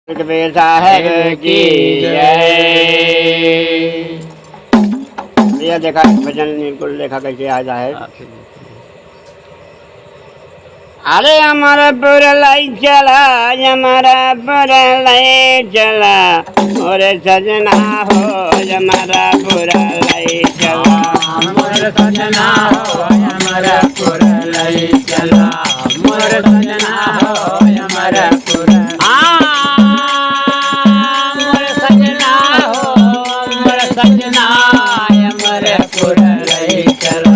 कबीर साहब की जय। भैया देखा भजन बिल्कुल देखा कैसे आता है। अरे हमारा पूरा लाई चला, हमारा पूरा लाई चला, और सजना हो हमारा पूरा लाई चला, मोर सजना हो हमारा पूरा लाई चला, मोर सजना हो हमारा पूरा मोर सजना हो मोर सजना हमारा पूरा लाई चला,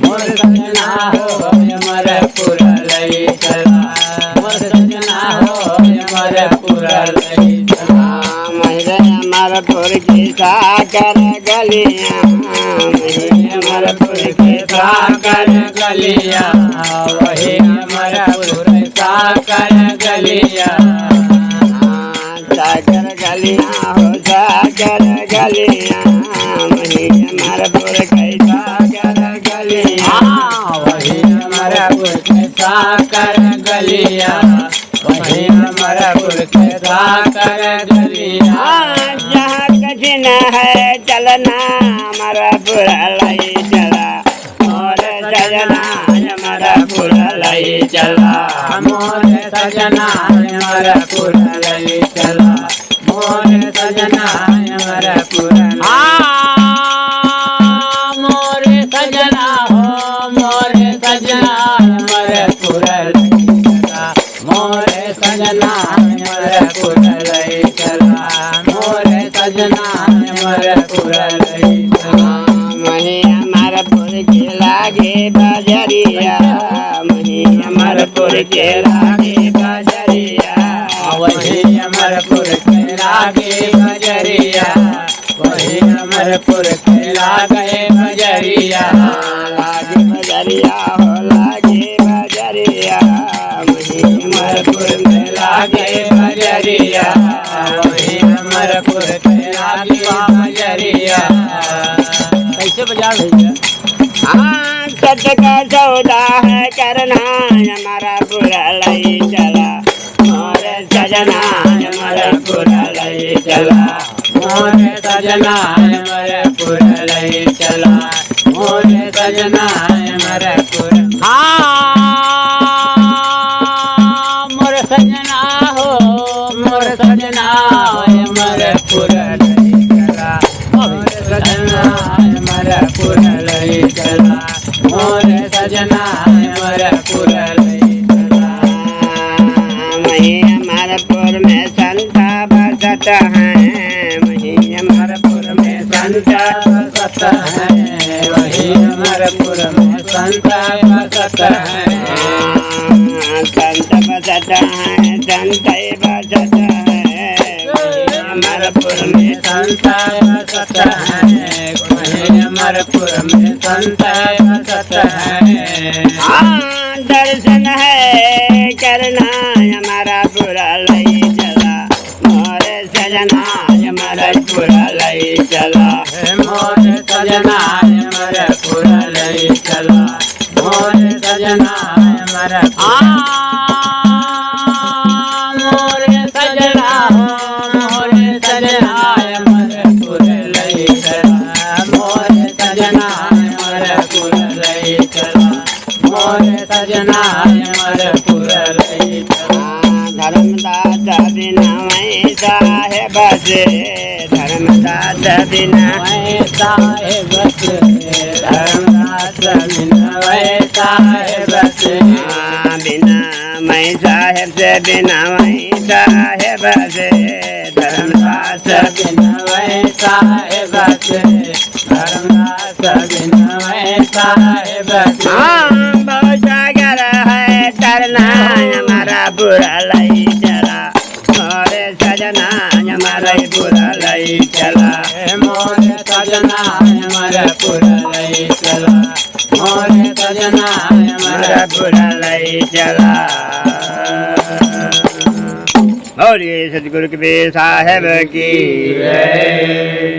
मोर सजना हो हमारा पूरा लाई चला, मोर सजना हो हमारा पूरा लाई चला। मेरे अमरपुर की साकर गलियां, अमरपुर के साकर गलिया, वही अमरपुर साकर गलिया, साकर गलियां हो साकर गलियां, वही अमरपुर की साकर गलियां, वही अमरपुर के साकर गलिया, वही अमरपुर के साकर गलिया। जहाँ कठिन है चलना हमारा पूरा लाई चला, और सजना हमारा पूरा लाई चला, मोर सजना हमारा पूरा लाई चला, मोर सजना हमारा पूरा मोर सजना हो मोर सजना हमारा पूरा लाई चला, मोर सजना हमारा पूरा लाई चला, मोर सजना हमारा पूरा लाई चला। मही अमरपुर के लागे बजरिया, मही अमरपुर के लागे बजरिया, वही अमरपुर के लागे बजरिया, वही अमरपुर के लागे बजरिया, लागे बजरिया हो लागे बजरिया, मही अमरपुर में लागे बजरिया, वही अमरपुर के लागे बजरिया। कैसे बजा भैया? हाँ सच का सौदा है करना हमारा पूरा लाई चला, और सजना हमारा पूरा लाई चला, मोर सजना हमारा पूरा लाई चला, मोर सजना हमारा पूरा मोर सजना हो मोर सजना हमारा पूरा लाई चला, मोर सजना हमारा पूरा लाई चला, मोर सजना हमारा पूरा लाई चला। मही अमरपुर में संता बसत हैं, मही अमरपुर में संता बसत है, वही अमरपुर में संता बसत है, संत बसत हैं संत बसत हैं, अमरपुर में संता बसत है, वही अमरपुर में संता बसत है। दर्शन है करना हमारा पूरा लाई चला, मोर सजना हमारा पूरा लाई चला, मोर सजना हमारा पूरा लाई चला, मोर सजना हमारा मोर सजना मोर सजना हमारा पूरा लाई चला, मोर सजना हमारा पूरा लाई चला, मोर सजना हमारा पूरा लाई चला। धर्मदास बिना वैसा है बस, धर्मदास बिना वैसा है बस, धर्मदास बिना वैसा है बस, बिना मैं साहेब से बिना वैसा है बस, धर्मदास बिना वैसा है बस, धर्मदास बिना वैसा है बस। बहुत सागर है करना हमारा बुरा लाई चला, और सजना हमारा बुरा लाई चला, मोर सजना हमारा पूरा लाई चला, मोर सजना हमारा बुरा लाई चला। और ये सतगुरु कबीर साहब की जय।